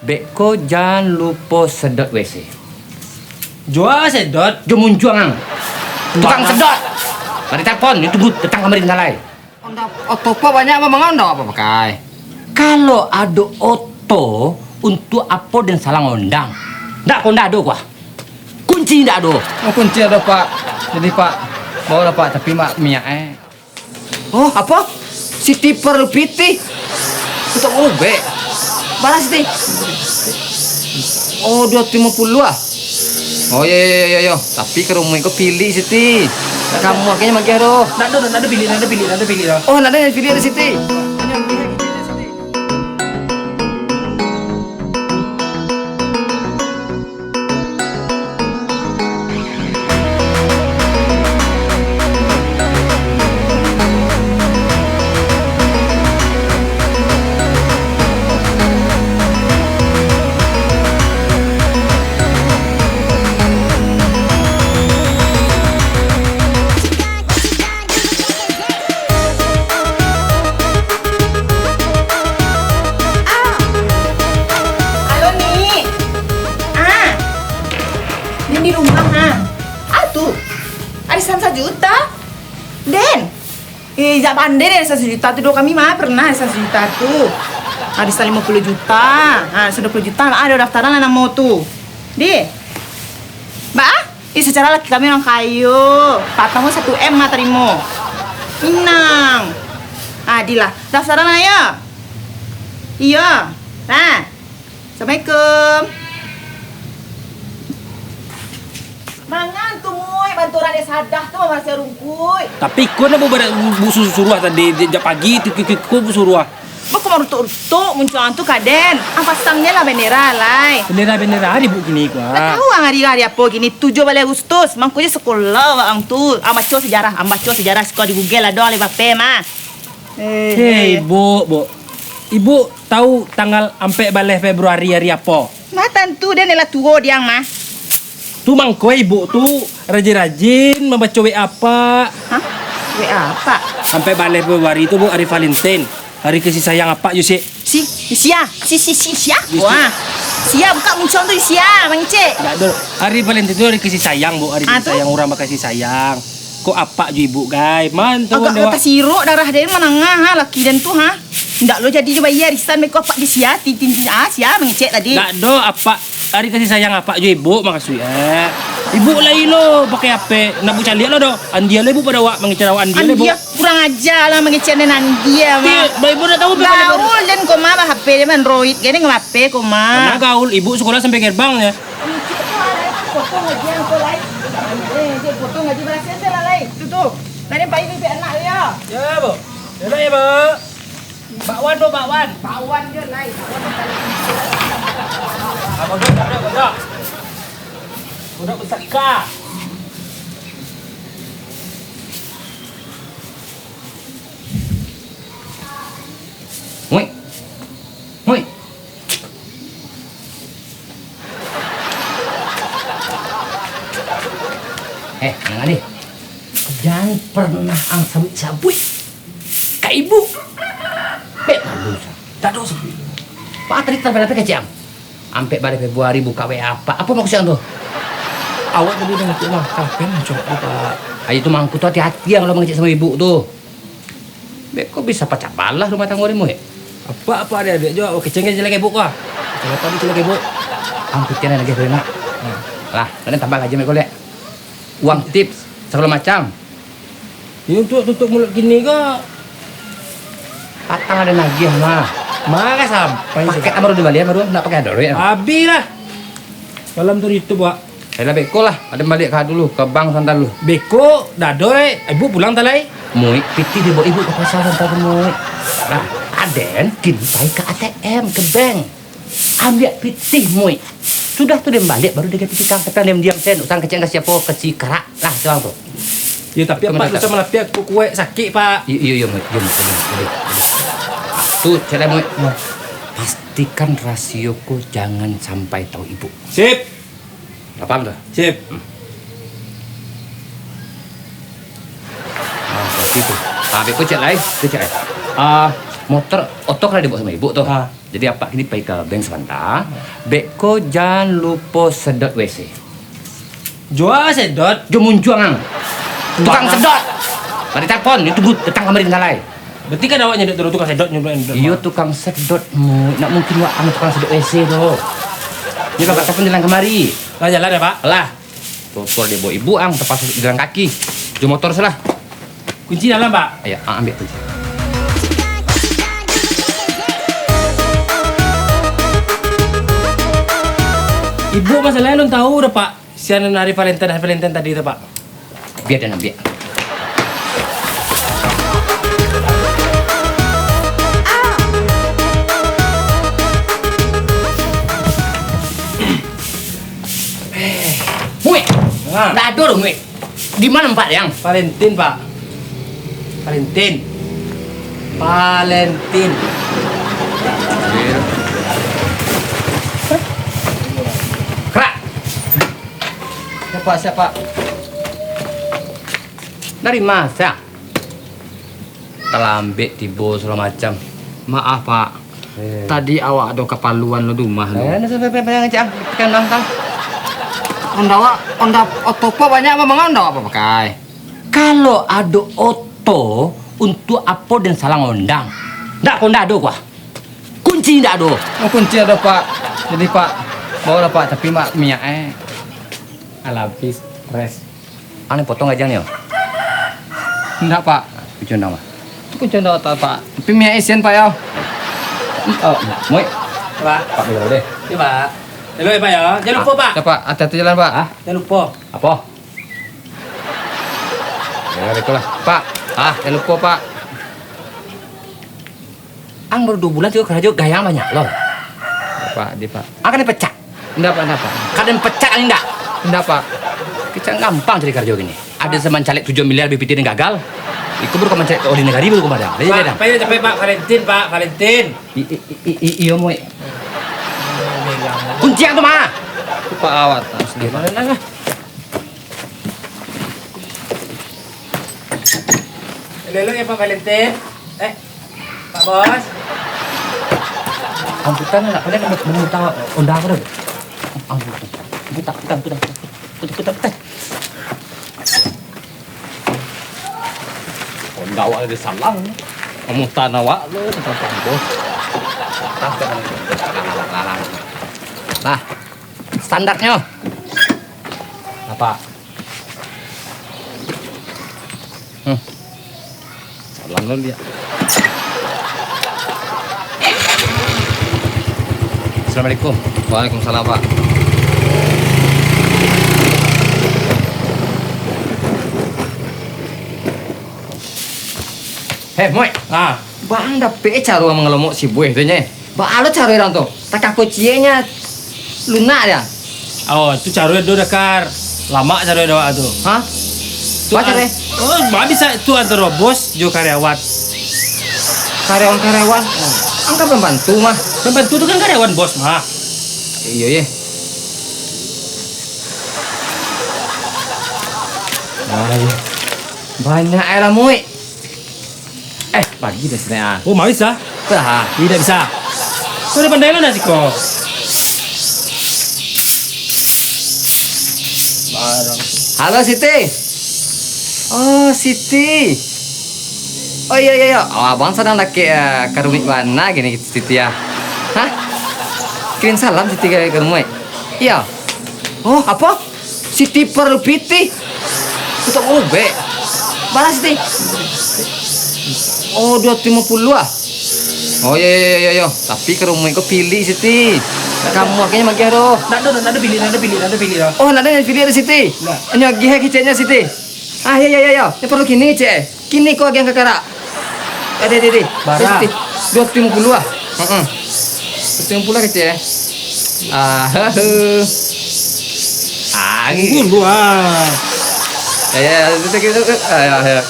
Beko jangan lupa sedot WC. Jual sedot. Jo muncuang. Tukang sedot. Mari telepon, ini tunggu datang kamar ngalai. Otopo banyak apa mangan apa pakai? Kalau ada oto untuk apa dan salah ngondang. Ndak kau ndak ada kuah. Kunci ndak ada. Oh, kunci ada Pak. Jadi Pak, bawa lah Pak, tapi mak minyak Oh, apa? Siti Perpiti. Untuk ube. Balas Siti. Oh, 250 ah. Oh, iya. Tapi ke rumah kau pilih Siti. Kamu makanya magi aduh. Nada pilih dah. Oh, nada yang pilih ada Siti. Di rumah tuh ada 1 juta Den jak pandai deh 1 juta tuh kami mah pernah 1 juta tuh ada 50 juta 20 juta ada daftaran anak mau tuh secara laki kami orang kayu patangmu 1 M mah terima inang adilah daftaran ayo iya Assalamualaikum. Mangan tuh moy, bantu rade sadah tuh mama saya rungkui. Tapi kau nak buat suruh tadi jam pagi kau suruh. Aku mau rutuk muncul antu kaden. Apa stangnya lah bendera lai. Bendera di buku gini gua. Tak tahu hari apa gini 7 Agustus. Mangkunya sekolah orang tu. Ambaco sejarah sekolah di Google ada oleh bape mah. Hei, Bu. Ibu tahu tanggal sampai balai Februari hari apa? Nah tentu dia nela tua dia mah. Tu mangko ibu tu rajin-rajin membaca WA apa? Hah? WA apa? Sampai balai Februari itu Bu hari Valentine. Hari kasih sayang apa Yusi? Sia. Wah. Sia buka muncul tu sia, Mang Cik. Enggak ada. Hari Valentine itu hari kasih sayang Bu, hari kasih sayang orang bakasih sayang. Kok apa ju ibu guys? Mantap agak kata siruk darah dia menengah laki dan tu Ndak lo jadi coba iya risan meko apa di sia tintin sia Mang Cik tadi. Enggak do apa hari kasih sayang apa ju ibu makasih ya. Ibu lain lo pakai HP. Nak bu caliak lo do. Andia lo ibu pada wak mengecer awak Andia lo ibu. Andia kurang ajar lah mengecer dan Andia mah. Ibu dah tahu gaul dan koma bah HP dia Android gini nge-HP koma. Karena gaul ibu sekolah sampai gerbang ya. Foto ngaji yang kau lain. Foto ngaji bahasa saya lah lain. Tuh. Tadi pagi pipi anak ya. Ya Bu. Ya Bu. Bakwan do bakwan. Bakwan dia lain. Apa budak. Budak besar. Mui. Jangan nih. Jangan pernah sabut Kak ibu. Tak dosa. Pak tadi sampai ke jam. Sampai pada Februari buka WA apa? Apa maksudnya tuh? Awak tadi udah ngecek makan kan coba Pak. Ayo tuh mangku tuh hati-hati yang lo ngecek sama ibu tuh. Kok bisa pecah balah rumah tangga ya? Apa ada juga oke cengeng jelek ibu kah? Kenapa di jelek ibu? Angkutnya lagi enak. Lah, kalian tambah aja mereka lihat. Uang tips segala macam. Ini untuk tutup mulut gini kah? Patang ada nagih mah. Mana sampai Pakai baru di Bali baru enggak pakai dolar ya. Habis lah. Malam tu itu Pak. Saya beko lah, ada balik ke dulu ke bank santai dulu. Beko dadoy, ibu pulang talai. Mui piti dia bawa ibu ke pasar santai mui. Nah, aden kintai ke ATM ke bank. Ambil piti mui. Sudah tuh dia balik baru dia piti kang tapi diam-diam sen utang kecil ke siapa ke Cikarak lah tuang tuh. Ya tapi apa susah melapia kue sakit Pak. Iya mui. Tuh cara mui. Pastikan rasioku jangan sampai tahu ibu. Sip. Paham tuh? Sip. Itu. Aku cek lain, Motor oto kan dibawa sama ibu tuh. Ah. Jadi apa ini pergi ke bank sebentar. Beko jangan lupa sedot WC. Jual sedot. Jo muncuang. Tukang Bang. sedot. Mari telepon, itu tunggu datang kamar ngalai. Berarti kan awak nyedot dulu tukang sedot nyedot. Iyo tukang sedot mu, nak mungkin wak anu tukang sedot WC tuh. Ini bakal telepon jalan kemari. Lah jalan ya, Pak. Lah, motor dia bawa ibu ang terpaksa jalan kaki. Jo motor salah. Kunci dalam, Pak. Ayo, ambil kunci. Ibu masalahnya belum tahu udah, Pak. Sian hari Valentine tadi itu, Pak. Biar dan ambil. Mui, Nah, nggak ada dong, Mui. Di mana Pak yang? Valentine, Pak. Valentine. Valentine. Krak, Siapa? dari masa? Kelambik, tibo, segala macam. Maaf Pak. Tadi awak ada kepaluan lo di rumah lo. Nah, sampai ngecek, tekan nangkal. Onda otopo banyak memang onda apa pakai? Kalau ada oto untuk apa dan salah ngondang, ndak kau ndak ada gua. Kunci ndak ada. Oh kunci ada Pak. Jadi Pak bawa Pak tapi mak minyak alabis res. Ane potong aja nih. Enggak Pak. Kunci ndak mah. Kunci ada otot Pak. Tapi minyak isian Pak ya. Oh, Mui, Pak. Pak bilang deh. Iya, Pak. Halo ya, Pak ya. Jangan lupa, Pak. Ya Pak, hati-hati jalan Pak. Jangan lupa. Apa? Ya, itulah. Pak, jangan lupa Pak. Ang baru 2 bulan juga kerja gaya banyak loh. Ya, Pak, di Pak. Akan dipecat. Enggak Pak. Kadang pecat kan enggak? Enggak Pak. Kita gampang cari kerja gini. Ada zaman caleg 7 miliar BPT yang gagal. Itu baru kemarin caleg di negara baru kemarin. Pak, apa ya capek, Pak? Valentine, Pak. Valentine. Iya Mui. Kunci yang tuh mah. Pak awat. Gimana nah? Halo ya, Pak Valentine. Pak Bos. Amputan anak kalian meminta undangan dong. Amputan. Putar. Undang awak ada salang. Kamu tanah awak lo tentang bos. Nah, standarnya. Apa? Salam lo dia. Assalamualaikum. Waalaikumsalam Pak. Hei, Moy. Bang dapet cara mengelomok si buih tu nya. Ba alo cara orang tu. Tak kucinya lunak dia. Oh, itu cara do dakar. Lama cara do tu. Hah? Tu Apa cara? Oh, ba bisa tu antara bos jo karyawan. Karyawan. Angka pembantu mah. Pembantu tu kan karyawan bos mah. Iya ye. Banyak era mui. Pagi dah sebenarnya. Oh, mau bisa? Dah. Tidak bisa. Kau ada pandai mana sih kau? Halo Siti. Oh Siti. Oh iya. Oh abang sedang nak ke rumah mana gini Siti ya? Hah? Kirim salam Siti ke rumah. Iya. Oh apa? Siti perlu piti. Untuk ube. Mana Siti? Oh 250 ah. Oh iya. Tapi ke rumah kau pilih Siti. Kamu akhirnya magi aduh. Nada pilih. Oh, nak ada pilih ada Siti. Hanya gihe kicenya Siti. Ya. Ini perlu kini cek. Kini kau yang kakara. Ada. Bara. Siti. 250 ah. 250 kecek. Dulu ah. Ya. Ya.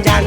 jangan